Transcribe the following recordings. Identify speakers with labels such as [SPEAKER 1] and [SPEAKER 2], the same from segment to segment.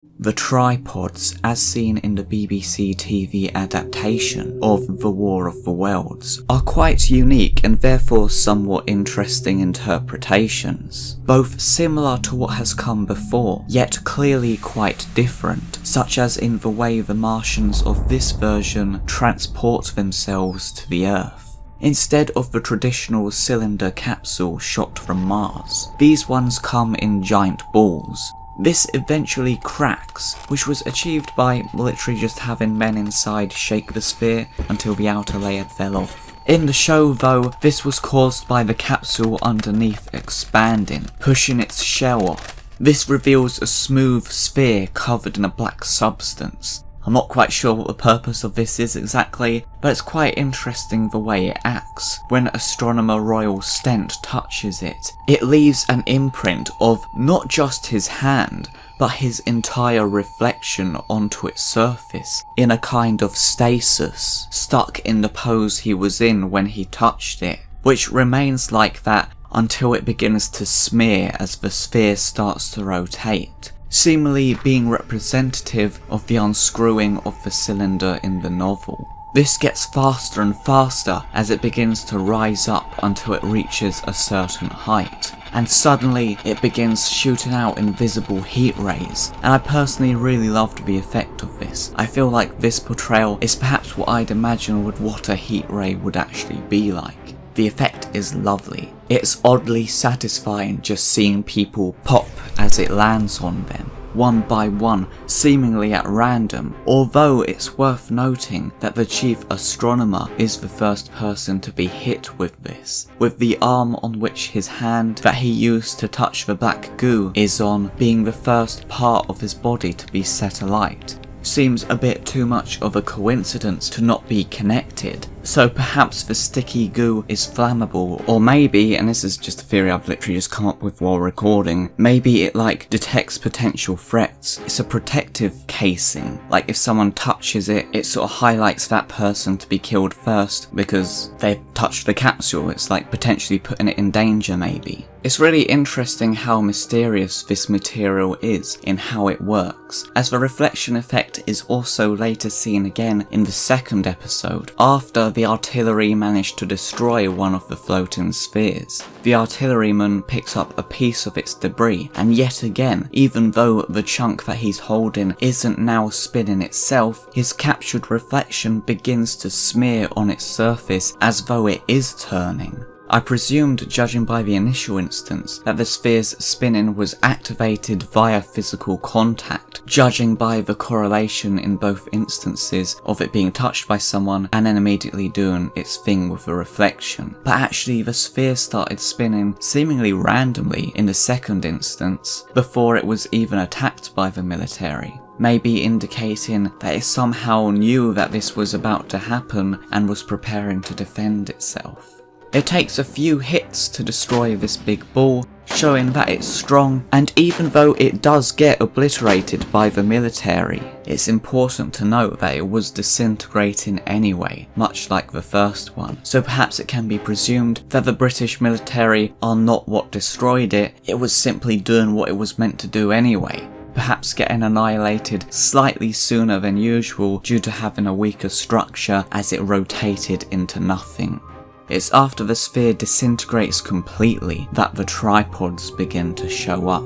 [SPEAKER 1] The tripods, as seen in the BBC TV adaptation of The War of the Worlds, are quite unique and therefore somewhat interesting interpretations, both similar to what has come before, yet clearly quite different, such as in the way the Martians of this version transport themselves to the Earth. Instead of the traditional cylinder capsule shot from Mars, these ones come in giant balls. This eventually cracks, which was achieved by literally just having men inside shake the sphere until the outer layer fell off. In the show though, this was caused by the capsule underneath expanding, pushing its shell off. This reveals a smooth sphere covered in a black substance. I'm not quite sure what the purpose of this is exactly, but it's quite interesting the way it acts. When Astronomer Royal Stent touches it, it leaves an imprint of not just his hand, but his entire reflection onto its surface, in a kind of stasis, stuck in the pose he was in when he touched it, which remains like that until it begins to smear as the sphere starts to rotate, seemingly being representative of the unscrewing of the cylinder in the novel. This gets faster and faster as it begins to rise up until it reaches a certain height, and suddenly it begins shooting out invisible heat rays, and I personally really loved the effect of this. I feel like this portrayal is perhaps what I'd imagine what a heat ray would actually be like. The effect is lovely. It's oddly satisfying just seeing people pop as it lands on them, one by one, seemingly at random, although it's worth noting that the chief astronomer is the first person to be hit with this, with the arm on which his hand that he used to touch the black goo is on being the first part of his body to be set alight. Seems a bit too much of a coincidence to not be connected. So perhaps the sticky goo is flammable, or maybe, and this is just a theory I've literally just come up with while recording, maybe it like detects potential threats. It's a protective casing, like if someone touches it, it sort of highlights that person to be killed first because they've touched the capsule. It's like potentially putting it in danger maybe. It's really interesting how mysterious this material is in how it works, as the reflection effect is also later seen again in the second episode, after the artillery managed to destroy one of the floating spheres. The artilleryman picks up a piece of its debris, and yet again, even though the chunk that he's holding isn't now spinning itself, his captured reflection begins to smear on its surface as though it is turning. I presumed, judging by the initial instance, that the sphere's spinning was activated via physical contact, judging by the correlation in both instances of it being touched by someone and then immediately doing its thing with the reflection. But actually the sphere started spinning seemingly randomly in the second instance, before it was even attacked by the military. Maybe indicating that it somehow knew that this was about to happen and was preparing to defend itself. It takes a few hits to destroy this big ball, showing that it's strong, and even though it does get obliterated by the military, it's important to note that it was disintegrating anyway, much like the first one, so perhaps it can be presumed that the British military are not what destroyed it, it was simply doing what it was meant to do anyway, perhaps getting annihilated slightly sooner than usual due to having a weaker structure as it rotated into nothing. It's after the sphere disintegrates completely that the tripods begin to show up.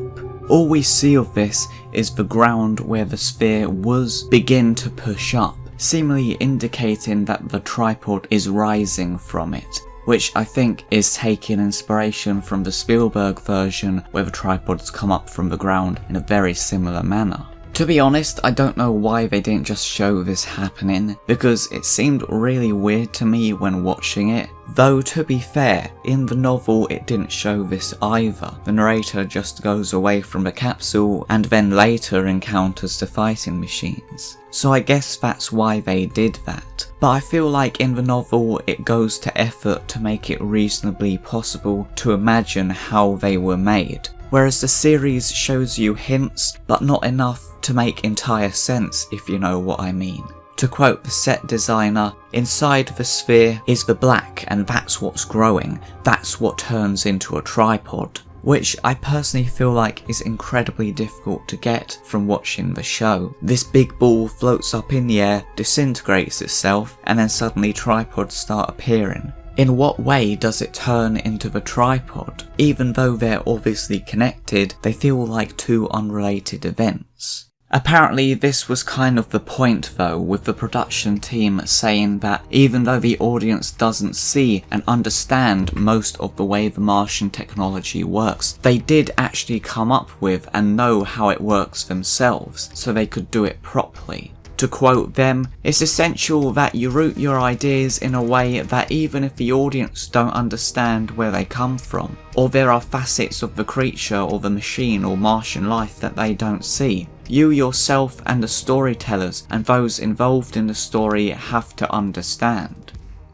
[SPEAKER 1] All we see of this is the ground where the sphere was begin to push up, seemingly indicating that the tripod is rising from it, which I think is taking inspiration from the Spielberg version where the tripods come up from the ground in a very similar manner. To be honest, I don't know why they didn't just show this happening, because it seemed really weird to me when watching it. Though to be fair, in the novel it didn't show this either. The narrator just goes away from the capsule and then later encounters the fighting machines. So I guess that's why they did that. But I feel like in the novel it goes to effort to make it reasonably possible to imagine how they were made. Whereas the series shows you hints, but not enough to make entire sense, if you know what I mean. To quote the set designer, inside the sphere is the black and that's what's growing, that's what turns into a tripod. which I personally feel like is incredibly difficult to get from watching the show. This big ball floats up in the air, disintegrates itself, and then suddenly tripods start appearing. In what way does it turn into the tripod? Even though they're obviously connected, they feel like two unrelated events. Apparently this was kind of the point though, with the production team saying that even though the audience doesn't see and understand most of the way the Martian technology works, they did actually come up with and know how it works themselves, so they could do it properly. To quote them, "It's essential that you root your ideas in a way that even if the audience don't understand where they come from, or there are facets of the creature or the machine or Martian life that they don't see, you yourself and the storytellers and those involved in the story have to understand."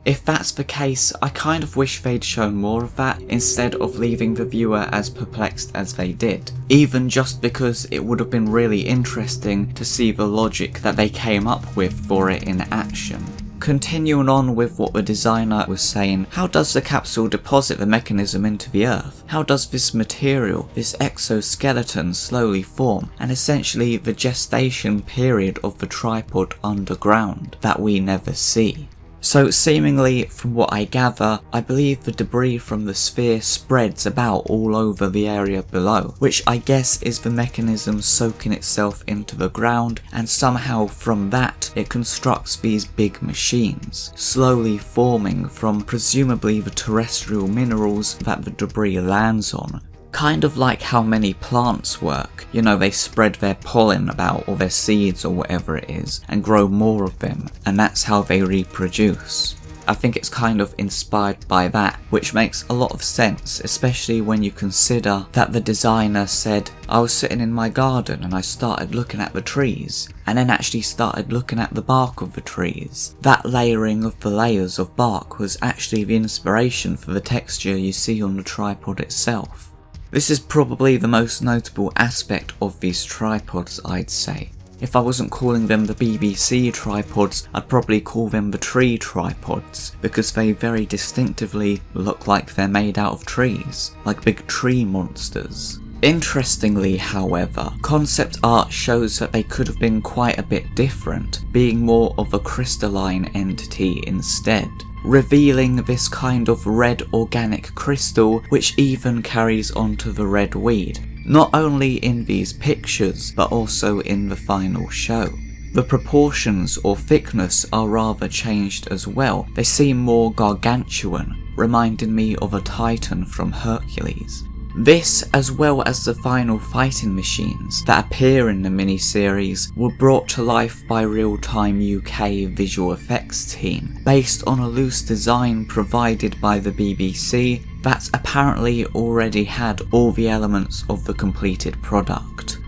[SPEAKER 1] If that's the case, I kind of wish they'd shown more of that instead of leaving the viewer as perplexed as they did. Even just because it would have been really interesting to see the logic that they came up with for it in action. Continuing on with what the designer was saying, how does the capsule deposit the mechanism into the earth? How does this material, this exoskeleton slowly form, and essentially the gestation period of the tripod underground that we never see? So seemingly, from what I gather, I believe the debris from the sphere spreads about all over the area below, which I guess is the mechanism soaking itself into the ground, and somehow from that it constructs these big machines, slowly forming from presumably the terrestrial minerals that the debris lands on. Kind of like how many plants work, you know, they spread their pollen about or their seeds or whatever it is and grow more of them, and that's how they reproduce. I think it's kind of inspired by that, which makes a lot of sense, especially when you consider that the designer said, "I was sitting in my garden and I started looking at the trees, and then actually started looking at the bark of the trees." That layering of the layers of bark was actually the inspiration for the texture you see on the tripod itself. This is probably the most notable aspect of these tripods, I'd say. If I wasn't calling them the BBC tripods, I'd probably call them the tree tripods, because they very distinctively look like they're made out of trees, like big tree monsters. Interestingly, however, concept art shows that they could have been quite a bit different, being more of a crystalline entity instead, revealing this kind of red organic crystal which even carries onto the red weed, not only in these pictures but also in the final show. The proportions or thickness are rather changed as well. They seem more gargantuan, reminding me of a titan from Hercules. This, as well as the final fighting machines that appear in the miniseries, were brought to life by real-time UK visual effects team, based on a loose design provided by the BBC that apparently already had all the elements of the completed product.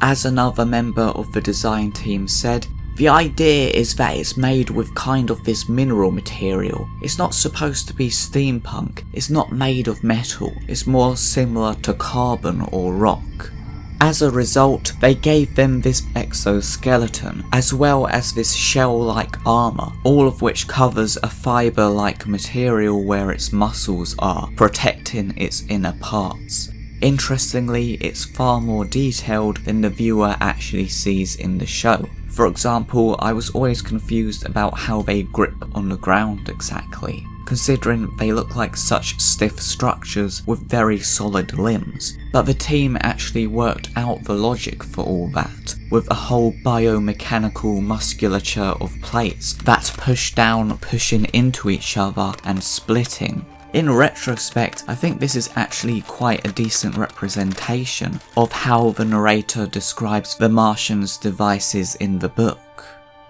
[SPEAKER 1] As another member of the design team said, "The idea is that it's made with kind of this mineral material. It's not supposed to be steampunk, it's not made of metal, it's more similar to carbon or rock." As a result, they gave them this exoskeleton, as well as this shell-like armour, all of which covers a fibre-like material where its muscles are, protecting its inner parts. Interestingly, it's far more detailed than the viewer actually sees in the show. For example, I was always confused about how they grip on the ground exactly, considering they look like such stiff structures with very solid limbs, but the team actually worked out the logic for all that, with a whole biomechanical musculature of plates that push down, pushing into each other and splitting. In retrospect, I think this is actually quite a decent representation of how the narrator describes the Martians' devices in the book.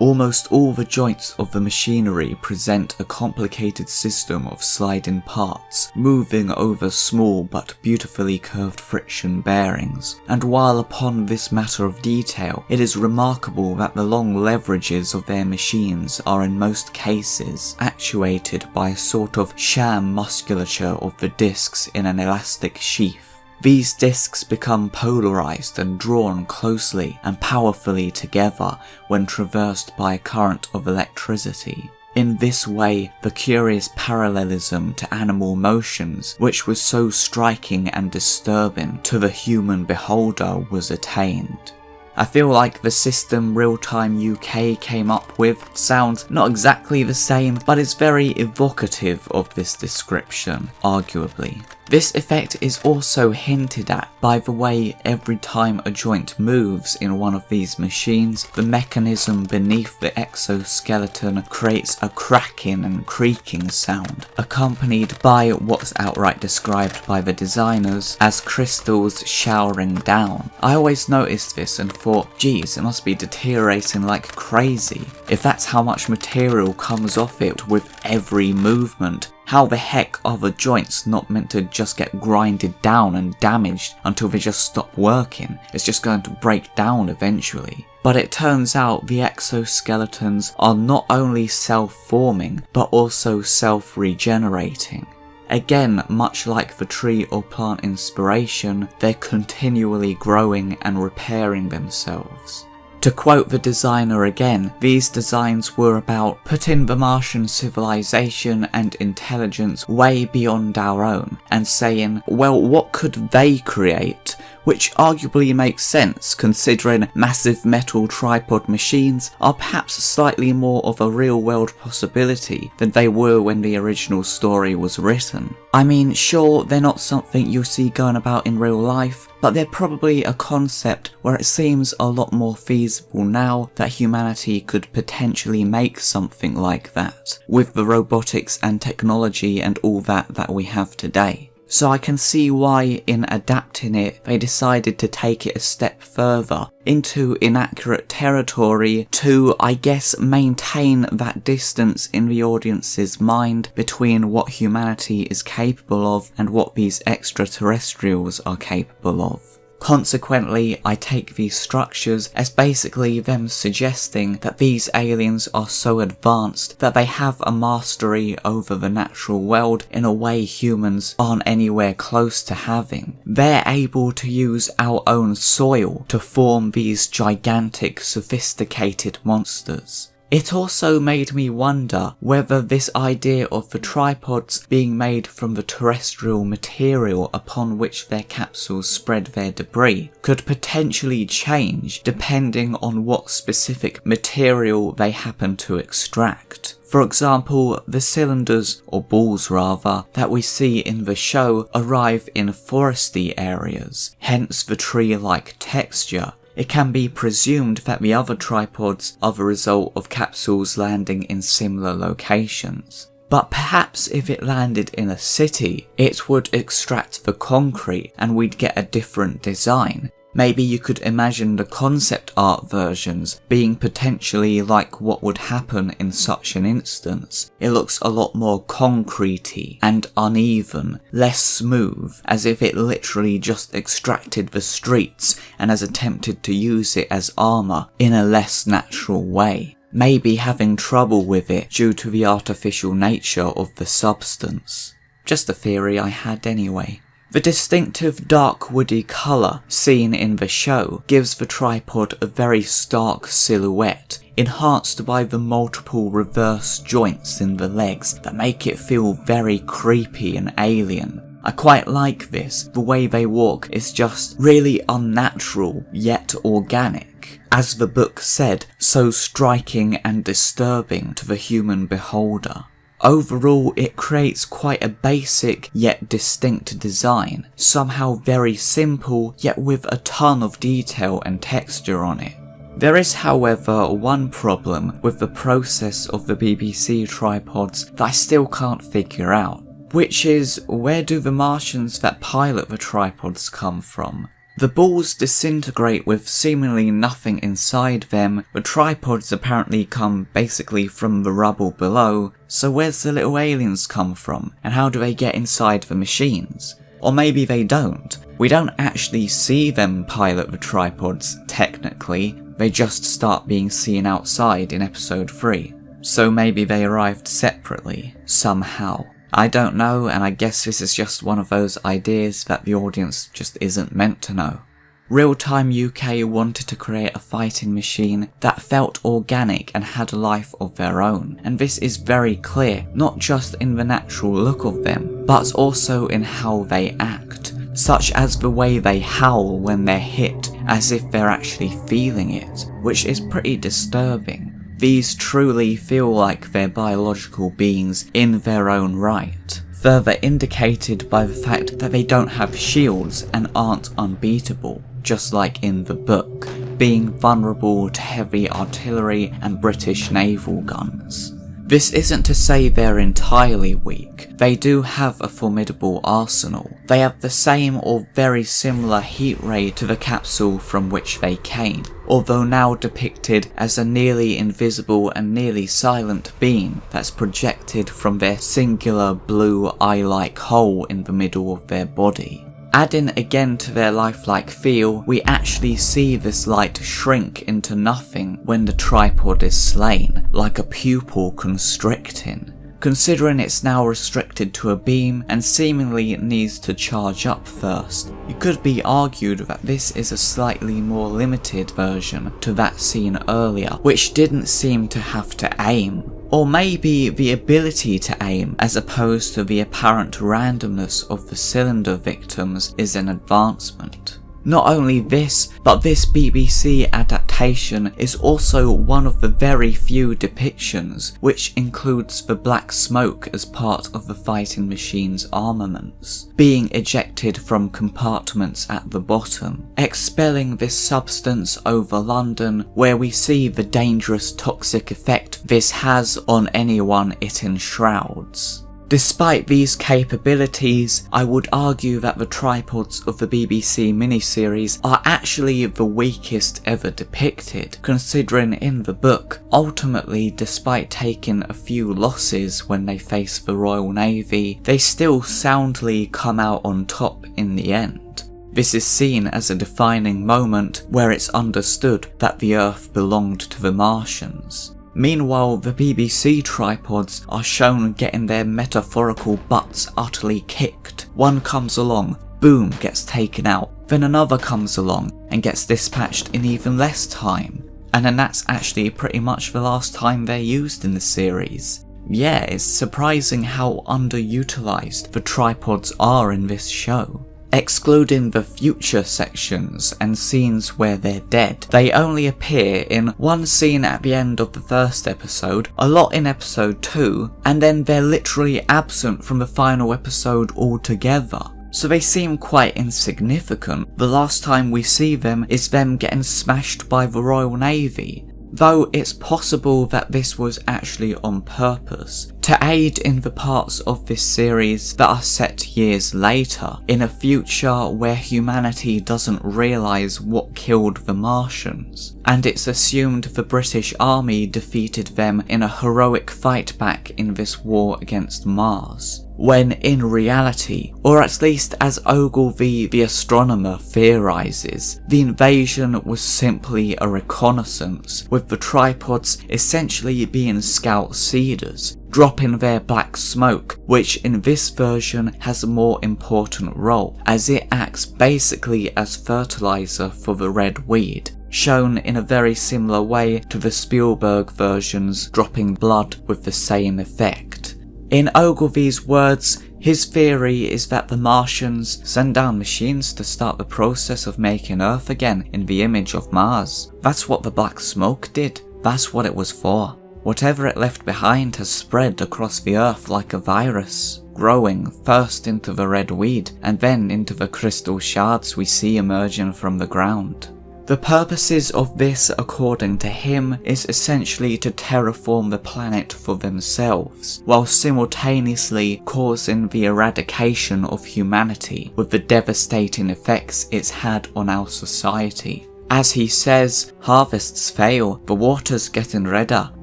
[SPEAKER 1] Almost all the joints of the machinery present a complicated system of sliding parts, moving over small but beautifully curved friction bearings, and while upon this matter of detail, it is remarkable that the long leverages of their machines are in most cases actuated by a sort of sham musculature of the discs in an elastic sheath. These discs become polarized and drawn closely and powerfully together when traversed by a current of electricity. In this way, the curious parallelism to animal motions, which was so striking and disturbing to the human beholder, was attained. I feel like the system Real-Time UK came up with sounds not exactly the same, but is very evocative of this description, arguably. This effect is also hinted at by the way every time a joint moves in one of these machines, the mechanism beneath the exoskeleton creates a cracking and creaking sound, accompanied by what's outright described by the designers as crystals showering down. I always noticed this and thought, geez, it must be deteriorating like crazy. If that's how much material comes off it with every movement, how the heck are the joints not meant to just get grinded down and damaged until they just stop working? It's just going to break down eventually. But it turns out the exoskeletons are not only self-forming, but also self-regenerating. Again, much like the tree or plant inspiration, they're continually growing and repairing themselves. To quote the designer again, these designs were about putting the Martian civilization and intelligence way beyond our own, and saying, well, what could they create? Which arguably makes sense considering massive metal tripod machines are perhaps slightly more of a real-world possibility than they were when the original story was written. I mean, sure, they're not something you see going about in real life, but they're probably a concept where it seems a lot more feasible now that humanity could potentially make something like that, with the robotics and technology and all that we have today. So I can see why, in adapting it, they decided to take it a step further into inaccurate territory to, I guess, maintain that distance in the audience's mind between what humanity is capable of and what these extraterrestrials are capable of. Consequently, I take these structures as basically them suggesting that these aliens are so advanced that they have a mastery over the natural world in a way humans aren't anywhere close to having. They're able to use our own soil to form these gigantic, sophisticated monsters. It also made me wonder whether this idea of the tripods being made from the terrestrial material upon which their capsules spread their debris could potentially change depending on what specific material they happen to extract. For example, the cylinders, or balls rather, that we see in the show arrive in foresty areas, hence the tree-like texture. It can be presumed that the other tripods are the result of capsules landing in similar locations. But perhaps if it landed in a city, it would extract the concrete and we'd get a different design. Maybe you could imagine the concept art versions being potentially like what would happen in such an instance. It looks a lot more concrete-y and uneven, less smooth, as if it literally just extracted the streets and has attempted to use it as armour in a less natural way. Maybe having trouble with it due to the artificial nature of the substance. Just a theory I had anyway. The distinctive dark woody colour seen in the show gives the tripod a very stark silhouette, enhanced by the multiple reverse joints in the legs that make it feel very creepy and alien. I quite like this, the way they walk is just really unnatural yet organic. As the book said, so striking and disturbing to the human beholder. Overall, it creates quite a basic yet distinct design, somehow very simple yet with a ton of detail and texture on it. There is, however, one problem with the process of the BBC tripods that I still can't figure out, which is, where do the Martians that pilot the tripods come from? The balls disintegrate with seemingly nothing inside them, the tripods apparently come basically from the rubble below, so where's the little aliens come from, and how do they get inside the machines? Or maybe they don't. We don't actually see them pilot the tripods, technically, they just start being seen outside in episode 3. So maybe they arrived separately, somehow. I don't know, and I guess this is just one of those ideas that the audience just isn't meant to know. Real-Time UK wanted to create a fighting machine that felt organic and had a life of their own, and this is very clear, not just in the natural look of them, but also in how they act, such as the way they howl when they're hit, as if they're actually feeling it, which is pretty disturbing. These truly feel like they're biological beings in their own right, further indicated by the fact that they don't have shields and aren't unbeatable, just like in the book, being vulnerable to heavy artillery and British naval guns. This isn't to say they're entirely weak, they do have a formidable arsenal. They have the same or very similar heat ray to the capsule from which they came, although now depicted as a nearly invisible and nearly silent beam that's projected from their singular blue eye-like hole in the middle of their body. Adding again to their lifelike feel, we actually see this light shrink into nothing when the tripod is slain, like a pupil constricting. Considering it's now restricted to a beam and seemingly needs to charge up first, it could be argued that this is a slightly more limited version to that scene earlier, which didn't seem to have to aim. Or maybe the ability to aim as opposed to the apparent randomness of the cylinder victims is an advancement. Not only this, but this BBC adaptation is also one of the very few depictions which includes the black smoke as part of the fighting machine's armaments, being ejected from compartments at the bottom, expelling this substance over London, where we see the dangerous toxic effect this has on anyone it enshrouds. Despite these capabilities, I would argue that the tripods of the BBC miniseries are actually the weakest ever depicted, considering in the book, ultimately despite taking a few losses when they face the Royal Navy, they still soundly come out on top in the end. This is seen as a defining moment where it's understood that the Earth belonged to the Martians. Meanwhile, the BBC tripods are shown getting their metaphorical butts utterly kicked. One comes along, boom, gets taken out, then another comes along and gets dispatched in even less time. And then that's actually pretty much the last time they're used in the series. Yeah, it's surprising how underutilised the tripods are in this show. Excluding the future sections and scenes where they're dead, they only appear in one scene at the end of the first episode, a lot in episode 2, and then they're literally absent from the final episode altogether. So they seem quite insignificant. The last time we see them is them getting smashed by the Royal Navy. Though it's possible that this was actually on purpose, to aid in the parts of this series that are set years later, in a future where humanity doesn't realise what killed the Martians, and it's assumed the British Army defeated them in a heroic fight back in this war against Mars. When in reality, or at least as Ogilvy the astronomer theorises, the invasion was simply a reconnaissance, with the tripods essentially being scout seeders, dropping their black smoke, which in this version has a more important role, as it acts basically as fertiliser for the red weed, shown in a very similar way to the Spielberg versions dropping blood with the same effect. In Ogilvy's words, his theory is that the Martians send down machines to start the process of making Earth again in the image of Mars. That's what the black smoke did. That's what it was for. Whatever it left behind has spread across the Earth like a virus, growing first into the red weed and then into the crystal shards we see emerging from the ground. The purposes of this, according to him, is essentially to terraform the planet for themselves, while simultaneously causing the eradication of humanity with the devastating effects it's had on our society. As he says, harvests fail, the water's getting redder,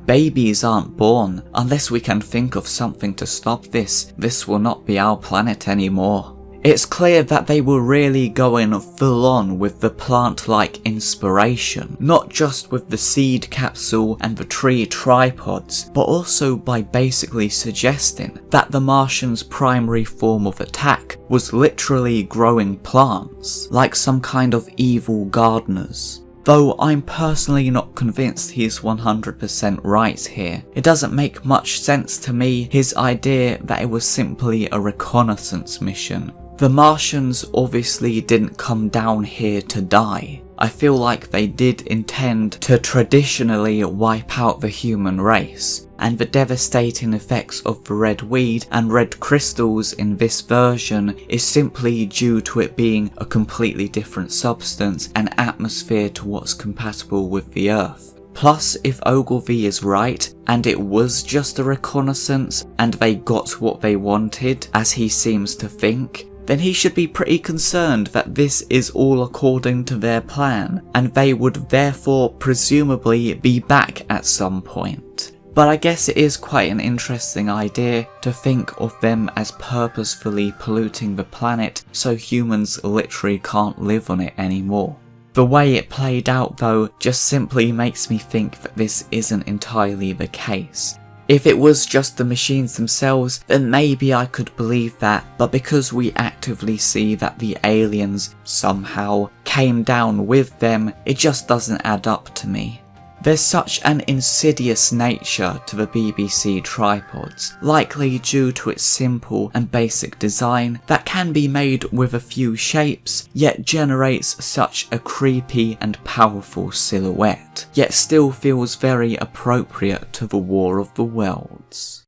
[SPEAKER 1] babies aren't born. Unless we can think of something to stop this, this will not be our planet anymore. It's clear that they were really going full on with the plant-like inspiration, not just with the seed capsule and the tree tripods, but also by basically suggesting that the Martians' primary form of attack was literally growing plants, like some kind of evil gardeners. Though I'm personally not convinced he's 100% right here. It doesn't make much sense to me, his idea that it was simply a reconnaissance mission. The Martians obviously didn't come down here to die. I feel like they did intend to traditionally wipe out the human race, and the devastating effects of the red weed and red crystals in this version is simply due to it being a completely different substance and atmosphere to what's compatible with the Earth. Plus, if Ogilvy is right, and it was just a reconnaissance and they got what they wanted, as he seems to think, then he should be pretty concerned that this is all according to their plan, and they would therefore presumably be back at some point. But I guess it is quite an interesting idea to think of them as purposefully polluting the planet so humans literally can't live on it anymore. The way it played out though just simply makes me think that this isn't entirely the case. If it was just the machines themselves, then maybe I could believe that, but because we actively see that the aliens somehow came down with them, it just doesn't add up to me. There's such an insidious nature to the BBC tripods, likely due to its simple and basic design that can be made with a few shapes, yet generates such a creepy and powerful silhouette, yet still feels very appropriate to the War of the Worlds.